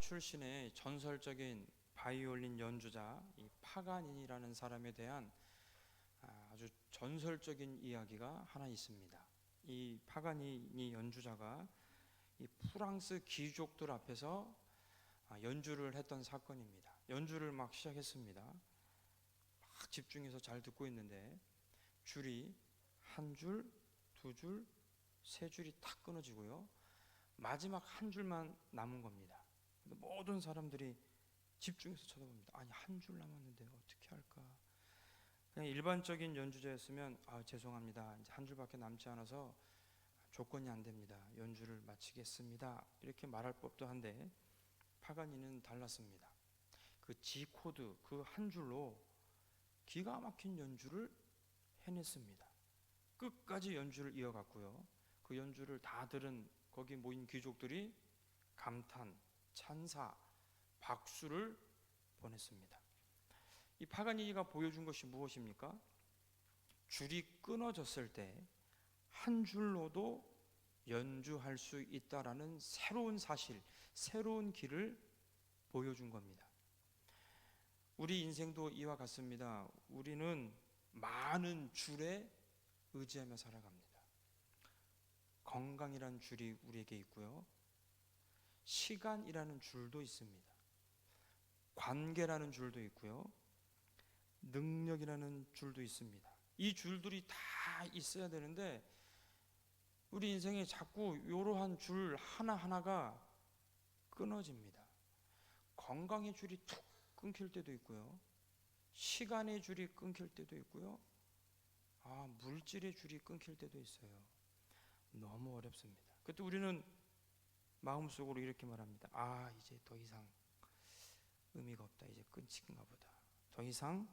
출신의 전설적인 바이올린 연주자 이 파가니니라는 사람에 대한 아주 전설적인 이야기가 하나 있습니다. 이 파가니니 연주자가 이 프랑스 귀족들 앞에서 연주를 했던 사건입니다. 연주를 막 시작했습니다. 막 집중해서 잘 듣고 있는데 줄이 한 줄, 두 줄, 세 줄이 탁 끊어지고요. 마지막 한 줄만 남은 겁니다. 근데 모든 사람들이 집중해서 쳐다봅니다. 아니, 한 줄 남았는데 어떻게 할까? 그냥 일반적인 연주자였으면 죄송합니다. 이제 한 줄밖에 남지 않아서 조건이 안 됩니다. 연주를 마치겠습니다. 이렇게 말할 법도 한데 파가니는 달랐습니다. 그 G 코드 그 한 줄로 기가 막힌 연주를 해냈습니다. 끝까지 연주를 이어갔고요. 그 연주를 다 들은 거기 모인 귀족들이 감탄, 찬사, 박수를 보냈습니다. 이 파가니니가 보여준 것이 무엇입니까? 줄이 끊어졌을 때 한 줄로도 연주할 수 있다라는 새로운 사실, 새로운 길을 보여준 겁니다. 우리 인생도 이와 같습니다. 우리는 많은 줄에 의지하며 살아갑니다. 건강이라는 줄이 우리에게 있고요. 시간이라는 줄도 있습니다. 관계라는 줄도 있고요. 능력이라는 줄도 있습니다. 이 줄들이 다 있어야 되는데 우리 인생에 자꾸 이러한 줄 하나하나가 끊어집니다. 건강의 줄이 툭 끊길 때도 있고요. 시간의 줄이 끊길 때도 있고요. 물질의 줄이 끊길 때도 있어요. 너무 어렵습니다. 그때 우리는 마음속으로 이렇게 말합니다. 이제 더 이상 의미가 없다. 이제 끊긴가 보다. 더 이상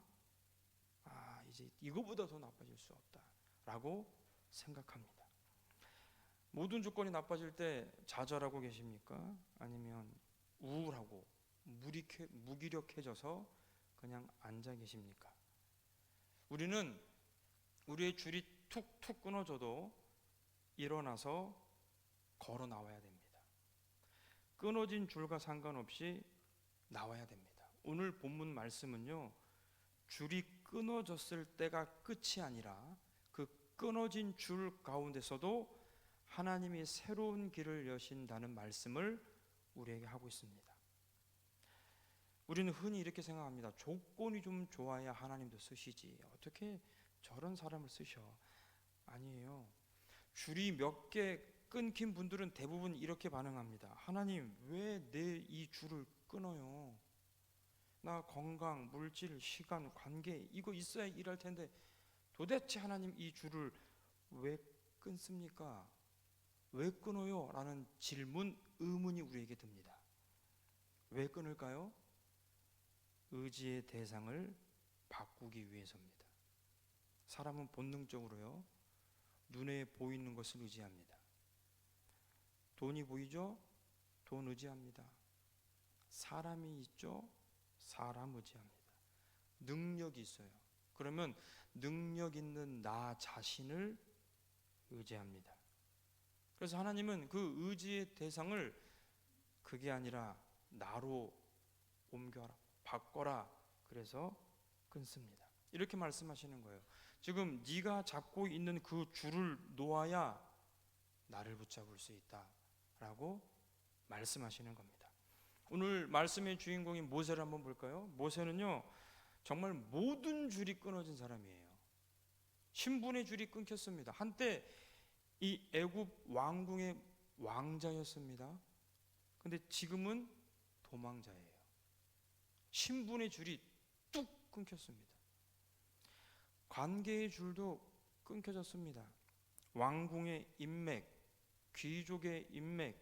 이제 이거보다 더 나빠질 수 없다 라고 생각합니다. 모든 조건이 나빠질 때 좌절하고 계십니까? 아니면 우울하고 무기력해져서 그냥 앉아 계십니까? 우리는 우리의 줄이 툭툭 끊어져도 일어나서 걸어 나와야 됩니다. 끊어진 줄과 상관없이 나와야 됩니다. 오늘 본문 말씀은요, 줄이 끊어졌을 때가 끝이 아니라 그 끊어진 줄 가운데서도 하나님이 새로운 길을 여신다는 말씀을 우리에게 하고 있습니다. 우리는 흔히 이렇게 생각합니다. 조건이 좀 좋아야 하나님도 쓰시지. 어떻게 저런 사람을 쓰셔? 아니에요. 줄이 몇 개 끊긴 분들은 대부분 이렇게 반응합니다. 하나님, 왜 내 이 줄을 끊어요? 나 건강, 물질, 시간, 관계 이거 있어야 일할 텐데 도대체 하나님 이 줄을 왜 끊습니까? 왜 끊어요? 라는 질문, 의문이 우리에게 듭니다. 왜 끊을까요? 의지의 대상을 바꾸기 위해서입니다. 사람은 본능적으로요, 눈에 보이는 것을 의지합니다. 돈이 보이죠? 돈 의지합니다. 사람이 있죠? 사람 의지합니다. 능력이 있어요. 그러면 능력 있는 나 자신을 의지합니다. 그래서 하나님은 그 의지의 대상을 그게 아니라 나로 옮겨라, 바꿔라. 그래서 끊습니다. 이렇게 말씀하시는 거예요. 지금 네가 잡고 있는 그 줄을 놓아야 나를 붙잡을 수 있다라고 말씀하시는 겁니다. 오늘 말씀의 주인공인 모세를 한번 볼까요? 모세는요, 정말 모든 줄이 끊어진 사람이에요. 신분의 줄이 끊겼습니다. 한때 이 애굽 왕궁의 왕자였습니다. 근데 지금은 도망자예요. 신분의 줄이 뚝 끊겼습니다. 관계의 줄도 끊겨졌습니다. 왕궁의 인맥, 귀족의 인맥,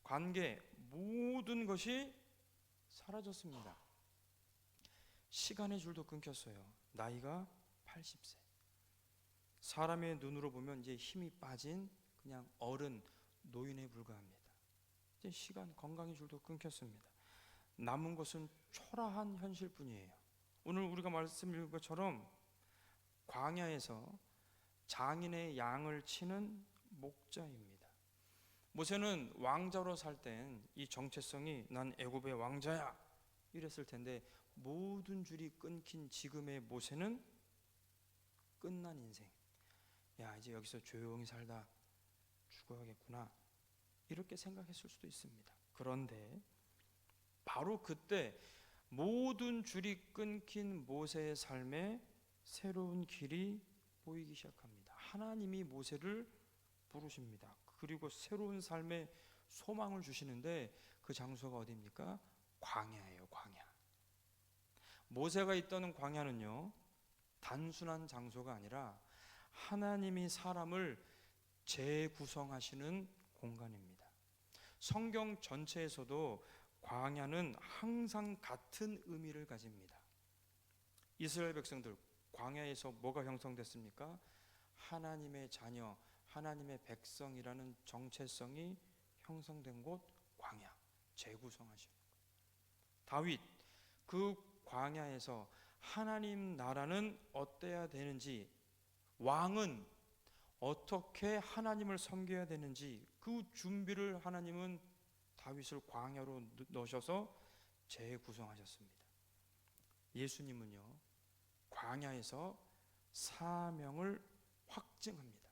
관계 모든 것이 사라졌습니다. 시간의 줄도 끊겼어요. 나이가 80세. 사람의 눈으로 보면 이제 힘이 빠진 그냥 어른, 노인에 불과합니다. 이제 시간, 건강의 줄도 끊겼습니다. 남은 것은 초라한 현실뿐이에요. 오늘 우리가 말씀드린 것처럼 광야에서 장인의 양을 치는 목자입니다. 모세는 왕자로 살 땐 이 정체성이 난 애굽의 왕자야 이랬을 텐데, 모든 줄이 끊긴 지금의 모세는 끝난 인생, 야 이제 여기서 조용히 살다 죽어야겠구나 이렇게 생각했을 수도 있습니다. 그런데 바로 그때 모든 줄이 끊긴 모세의 삶에 새로운 길이 보이기 시작합니다. 하나님이 모세를 부르십니다. 그리고 새로운 삶의 소망을 주시는데 그 장소가 어디입니까? 광야예요. 광야. 모세가 있던 광야는요, 단순한 장소가 아니라 하나님이 사람을 재구성하시는 공간입니다. 성경 전체에서도 광야는 항상 같은 의미를 가집니다. 이스라엘 백성들, 광야에서 뭐가 형성됐습니까? 하나님의 자녀, 하나님의 백성이라는 정체성이 형성된 곳 광야, 재구성하시는 것. 다윗, 그 광야에서 하나님 나라는 어때야 되는지, 왕은 어떻게 하나님을 섬겨야 되는지 그 준비를 하나님은 다윗을 광야로 넣으셔서 재구성하셨습니다. 예수님은요, 광야에서 사명을 확증합니다.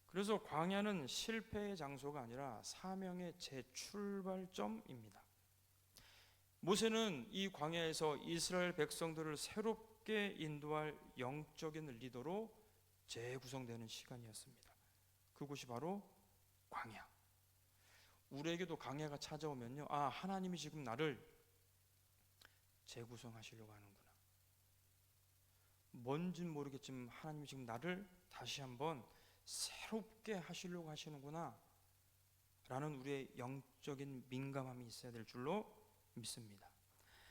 그래서 광야는 실패의 장소가 아니라 사명의 재출발점입니다. 모세는 이 광야에서 이스라엘 백성들을 새롭게 인도할 영적인 리더로 재구성되는 시간이었습니다. 그곳이 바로 광야. 우리에게도 광야가 찾아오면요, 아 하나님이 지금 나를 재구성하시려고 하는구나. 뭔진 모르겠지만 하나님이 지금 나를 다시 한번 새롭게 하시려고 하시는구나 라는 우리의 영적인 민감함이 있어야 될 줄로 믿습니다.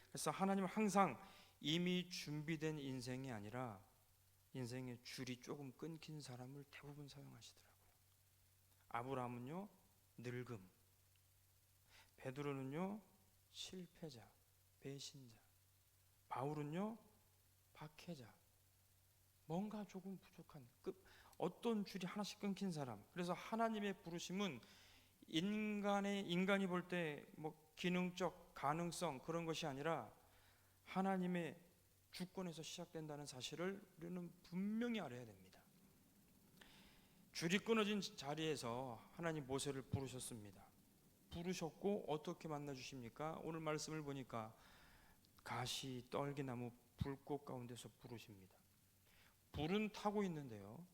그래서 하나님은 항상 이미 준비된 인생이 아니라 인생의 줄이 조금 끊긴 사람을 대부분 사용하시더라고요. 아브라함은요, 늙음. 베드로는요, 실패자, 배신자. 바울은요, 박해자. 뭔가 조금 부족한, 어떤 줄이 하나씩 끊긴 사람. 그래서 하나님의 부르심은 인간이 볼 때 뭐 기능적 가능성 그런 것이 아니라 하나님의 주권에서 시작된다는 사실을 우리는 분명히 알아야 됩니다. 줄이 끊어진 자리에서 하나님 모세를 부르셨습니다. 부르셨고 어떻게 만나 주십니까? 오늘 말씀을 보니까 가시, 떨기나무, 불꽃 가운데서 부르십니다. 불은 타고 있는데요,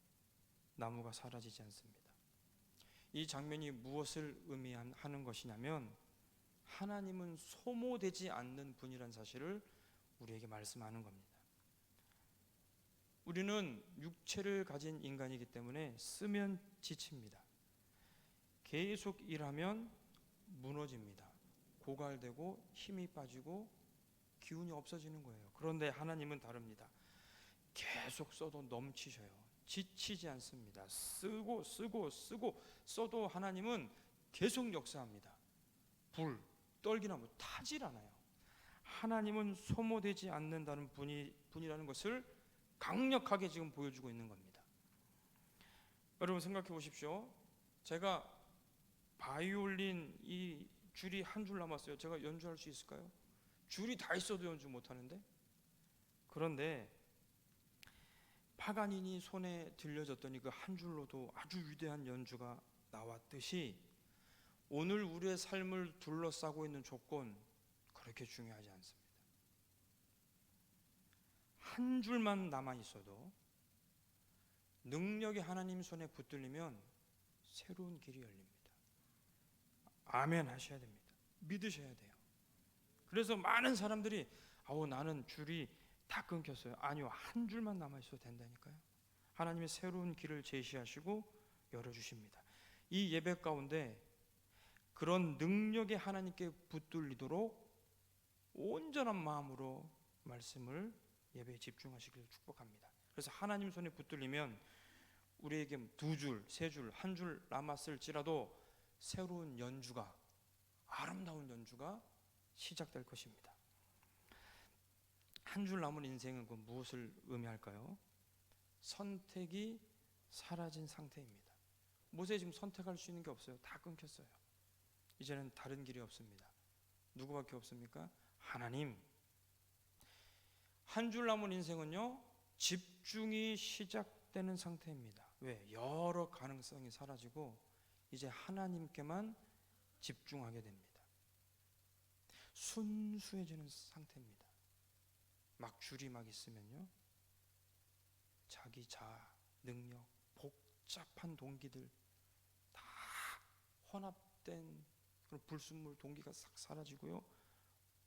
나무가 사라지지 않습니다. 이 장면이 무엇을 의미하는 것이냐면 하나님은 소모되지 않는 분이라는 사실을 우리에게 말씀하는 겁니다. 우리는 육체를 가진 인간이기 때문에 쓰면 지칩니다. 계속 일하면 무너집니다. 고갈되고 힘이 빠지고 기운이 없어지는 거예요. 그런데 하나님은 다릅니다. 계속 써도 넘치셔요. 지치지 않습니다. 쓰고 써도 하나님은 계속 역사합니다. 불, 떨기나무 타질 않아요. 하나님은 소모되지 않는다는 분이라는 것을 강력하게 지금 보여주고 있는 겁니다. 여러분 생각해 보십시오. 제가 바이올린 이 줄이 한 줄 남았어요. 제가 연주할 수 있을까요? 줄이 다 있어도 연주 못하는데. 그런데 파가니니 손에 들려졌더니 그 한 줄로도 아주 위대한 연주가 나왔듯이 오늘 우리의 삶을 둘러싸고 있는 조건 그렇게 중요하지 않습니다. 한 줄만 남아 있어도 능력이 하나님 손에 붙들리면 새로운 길이 열립니다. 아멘 하셔야 됩니다. 믿으셔야 돼요. 그래서 많은 사람들이 나는 줄이 다 끊겼어요. 아니요, 한 줄만 남아 있어도 된다니까요. 하나님의 새로운 길을 제시하시고 열어주십니다. 이 예배 가운데 그런 능력이 하나님께 붙들리도록 온전한 마음으로 말씀을 예배에 집중하시기를 축복합니다. 그래서 하나님 손에 붙들리면 우리에게 두 줄, 세 줄, 한 줄 남았을지라도 새로운 연주가, 아름다운 연주가 시작될 것입니다. 한 줄 남은 인생은 그 무엇을 의미할까요? 선택이 사라진 상태입니다. 모세 지금 선택할 수 있는 게 없어요. 다 끊겼어요. 이제는 다른 길이 없습니다. 누구밖에 없습니까? 하나님. 한 줄 남은 인생은요, 집중이 시작되는 상태입니다. 왜? 여러 가능성이 사라지고 이제 하나님께만 집중하게 됩니다. 순수해지는 상태입니다. 막 줄이 막 있으면요, 자기 자아, 능력, 복잡한 동기들 다 혼합된 그런 불순물 동기가 싹 사라지고요,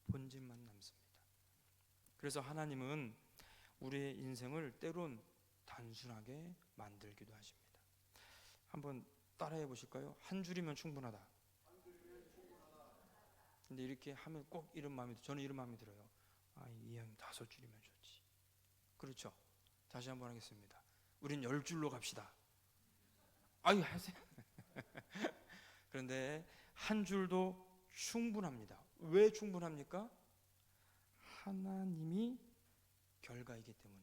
본질만 남습니다. 그래서 하나님은 우리의 인생을 때론 단순하게 만들기도 하십니다. 한번 따라해 보실까요? 한 줄이면 충분하다. 근데 이렇게 하면 꼭 이런 마음이 들어요. 저는 이런 마음이 들어요. 이왕 5줄이면 좋지. 그렇죠? 다시 한번 하겠습니다. 우린 10줄로 갑시다. 하세요. 그런데 한 줄도 충분합니다. 왜 충분합니까? 하나님이 결과이기 때문에.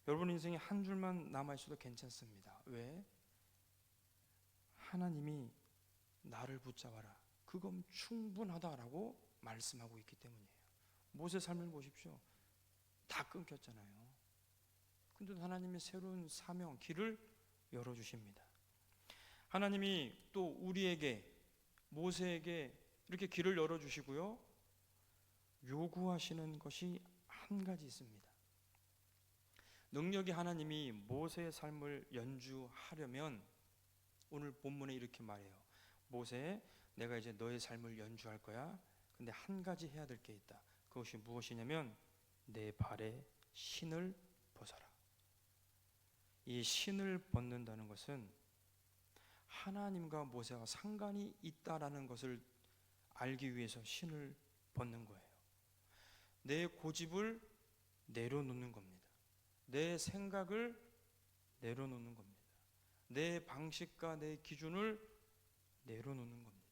여러분 인생에 한 줄만 남아있어도 괜찮습니다. 왜? 하나님이 나를 붙잡아라, 그건 충분하다라고 말씀하고 있기 때문이에요. 모세 삶을 보십시오. 다 끊겼잖아요. 근데 하나님이 새로운 사명, 길을 열어주십니다. 하나님이 또 우리에게, 모세에게 이렇게 길을 열어주시고요, 요구하시는 것이 한 가지 있습니다. 능력이 하나님이 모세의 삶을 연주하려면 오늘 본문에 이렇게 말해요. 모세, 내가 이제 너의 삶을 연주할 거야. 근데 한 가지 해야 될 게 있다. 그것이 무엇이냐면 내 발에 신을 벗어라. 이 신을 벗는다는 것은 하나님과 모세와 상관이 있다라는 것을 알기 위해서 신을 벗는 거예요. 내 고집을 내려놓는 겁니다. 내 생각을 내려놓는 겁니다. 내 방식과 내 기준을 내려놓는 겁니다.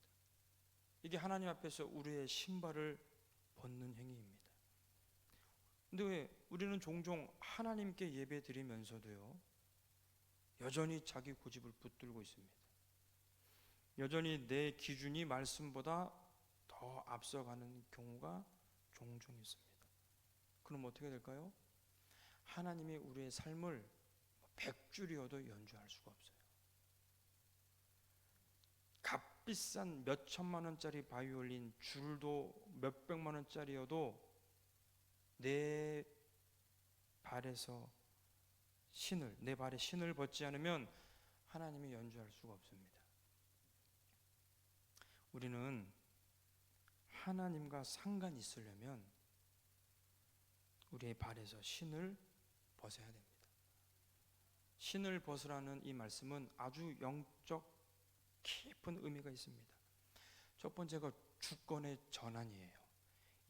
이게 하나님 앞에서 우리의 신발을 벗는 행위입니다. 근데 왜 우리는 종종 하나님께 예배 드리면서도요, 여전히 자기 고집을 붙들고 있습니다. 여전히 내 기준이 말씀보다 더 앞서가는 경우가 종종 있습니다. 그럼 어떻게 될까요? 하나님이 우리의 삶을 100줄이어도 연주할 수가 없어요. 값비싼 몇 천만 원짜리 바이올린 줄도 몇 백만 원짜리여도 내 발에서 내 발에 신을 벗지 않으면 하나님이 연주할 수가 없습니다. 우리는 하나님과 상관이 있으려면 우리의 발에서 신을 벗어야 됩니다. 신을 벗으라는 이 말씀은 아주 영적 깊은 의미가 있습니다. 첫 번째가 주권의 전환이에요.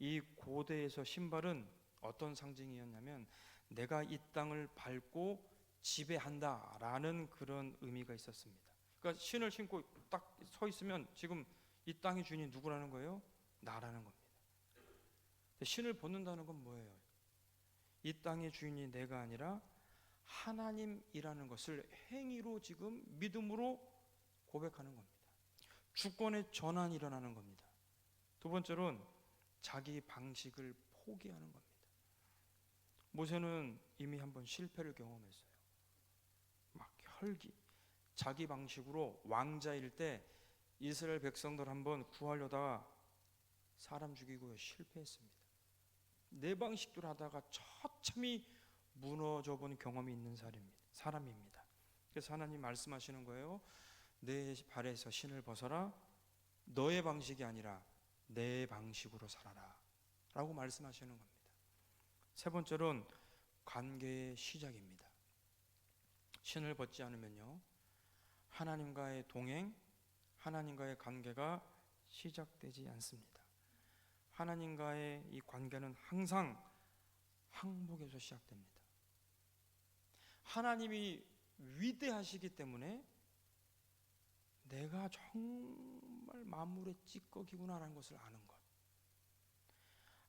이 고대에서 신발은 어떤 상징이었냐면 내가 이 땅을 밟고 지배한다라는 그런 의미가 있었습니다. 그러니까 신을 신고 딱 서 있으면 지금 이 땅의 주인이 누구라는 거예요? 나라는 겁니다. 신을 벗는다는 건 뭐예요? 이 땅의 주인이 내가 아니라 하나님이라는 것을 행위로 지금 믿음으로 고백하는 겁니다. 주권의 전환이 일어나는 겁니다. 두 번째로는 자기 방식을 포기하는 겁니다. 모세는 이미 한번 실패를 경험했어요. 막 자기 방식으로 왕자일 때 이스라엘 백성들 한번 구하려다가 사람 죽이고 실패했습니다. 내 방식대로 하다가 처참히 무너져 본 경험이 있는 사람입니다. 그래서 하나님 말씀하시는 거예요. 내 발에서 신을 벗어라. 너의 방식이 아니라 내 방식으로 살아라 라고 말씀하시는 겁니다. 세 번째로는 관계의 시작입니다. 신을 벗지 않으면요, 하나님과의 동행, 하나님과의 관계가 시작되지 않습니다. 하나님과의 이 관계는 항상 항복에서 시작됩니다. 하나님이 위대하시기 때문에 내가 정말 만물의 찌꺼기구나라는 것을 아는 것.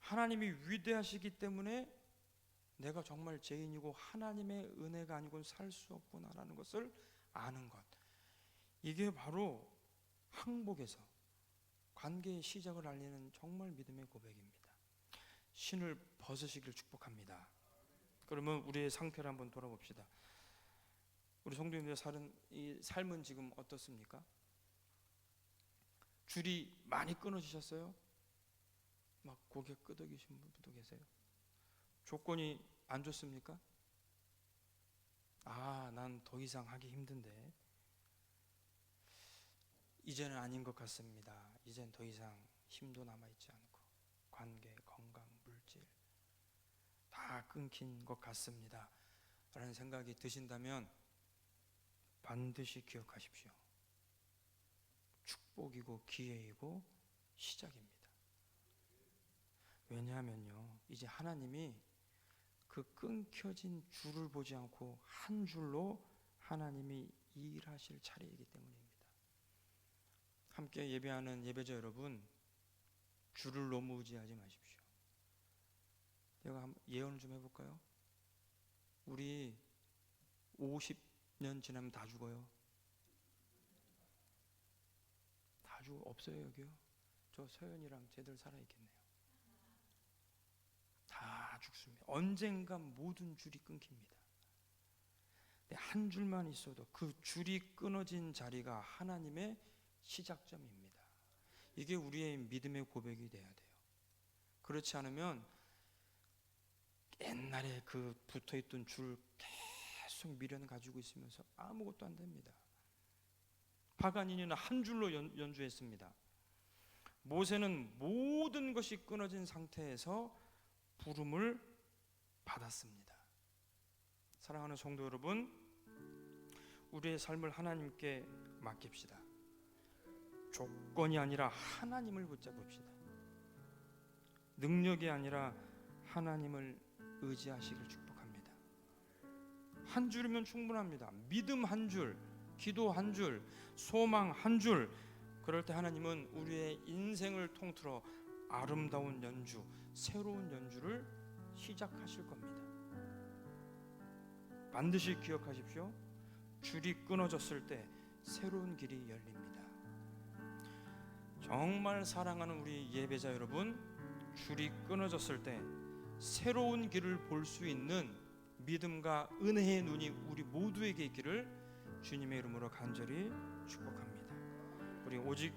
하나님이 위대하시기 때문에 내가 정말 죄인이고 하나님의 은혜가 아니고는 살 수 없구나라는 것을 아는 것, 이게 바로 항복에서 관계의 시작을 알리는 정말 믿음의 고백입니다. 신을 벗으시길 축복합니다. 그러면 우리의 상태를 한번 돌아봅시다. 우리 성도님들의 삶은 지금 어떻습니까? 줄이 많이 끊어지셨어요? 막 고개 끄덕이신 분도 계세요? 조건이 안 좋습니까? 난 더 이상 하기 힘든데, 이제는 아닌 것 같습니다. 이젠 더 이상 힘도 남아있지 않고 관계, 건강, 물질 다 끊긴 것 같습니다 라는 생각이 드신다면 반드시 기억하십시오. 축복이고 기회이고 시작입니다. 왜냐하면요, 이제 하나님이 그 끊겨진 줄을 보지 않고 한 줄로 하나님이 일하실 차례이기 때문입니다. 함께 예배하는 예배자 여러분, 줄을 너무 의지하지 마십시오. 내가 한번 예언을 좀 해볼까요? 우리 50년 지나면 다 죽어요. 다 죽어. 없어요 여기요? 저 서연이랑 쟤들 살아있겠네요. 다 죽습니다. 언젠가 모든 줄이 끊깁니다. 한 줄만 있어도 그 줄이 끊어진 자리가 하나님의 시작점입니다. 이게 우리의 믿음의 고백이 돼야 돼요. 그렇지 않으면 옛날에 그 붙어있던 줄 계속 미련 가지고 있으면서 아무것도 안 됩니다. 파가니니는 한 줄로 연주했습니다. 모세는 모든 것이 끊어진 상태에서 부름을 받았습니다. 사랑하는 성도 여러분, 우리의 삶을 하나님께 맡깁시다. 조건이 아니라 하나님을 붙잡읍시다. 능력이 아니라 하나님을 의지하시길 축복합니다. 한 줄이면 충분합니다. 믿음 한 줄, 기도 한 줄, 소망 한 줄. 그럴 때 하나님은 우리의 인생을 통틀어 아름다운 연주, 새로운 연주를 시작하실 겁니다. 반드시 기억하십시오. 줄이 끊어졌을 때 새로운 길이 열립니다. 정말 사랑하는 우리 예배자 여러분, 줄이 끊어졌을 때 새로운 길을 볼 수 있는 믿음과 은혜의 눈이 우리 모두에게 있기를 주님의 이름으로 간절히 축복합니다. 우리 오직